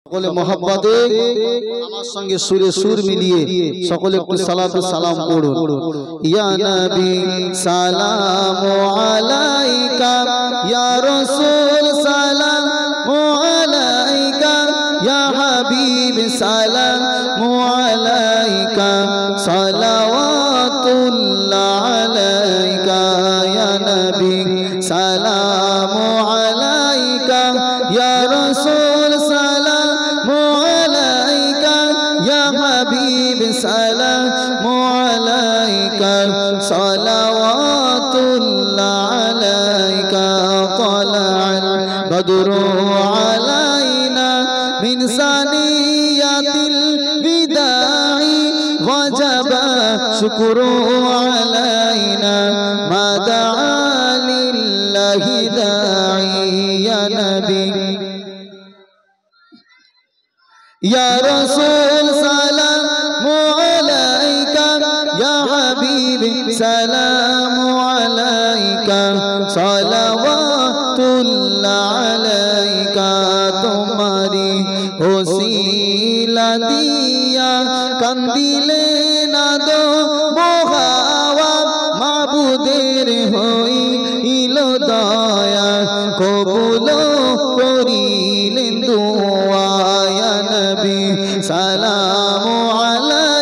সকলে মোহাব্বতে আমার সঙ্গে সুরে সুর মিলিয়ে সকলে একটু সালাত ও সালাম পড়ুন। ইয়া নবী সালামু আলাইকা, ইয়া রাসূল সালামু আলাইকা, ইয়া হাবিব সালামু আলাইকা, সালাওয়াতুল্লাহ আলাইকা, ইয়া নবী সালামু আলাইকা, ইয়া রাসূল সালামু আলাইকা, ইয়া হাবিব সালামু আলাইকা, সালাওয়াতুল্লাহ আলাইকা। তালা'আল বদরু আলাইনা মিন সানিয়াতিল বিদাই, ওয়াজাবা শুকরু আলাইনা মা দাআ লিল্লাহি দাঈ। ইয়া নবী ইয়া রাসূল সালামু আলাইকা, ইয়া হাবিব সালামু আলাইকা, সালাওয়াতুল্লাহ আলাইকা। তোমারি ওসিলা দিয়া কান্দিলে না দো মোহাওয়া, মাবুদের হইল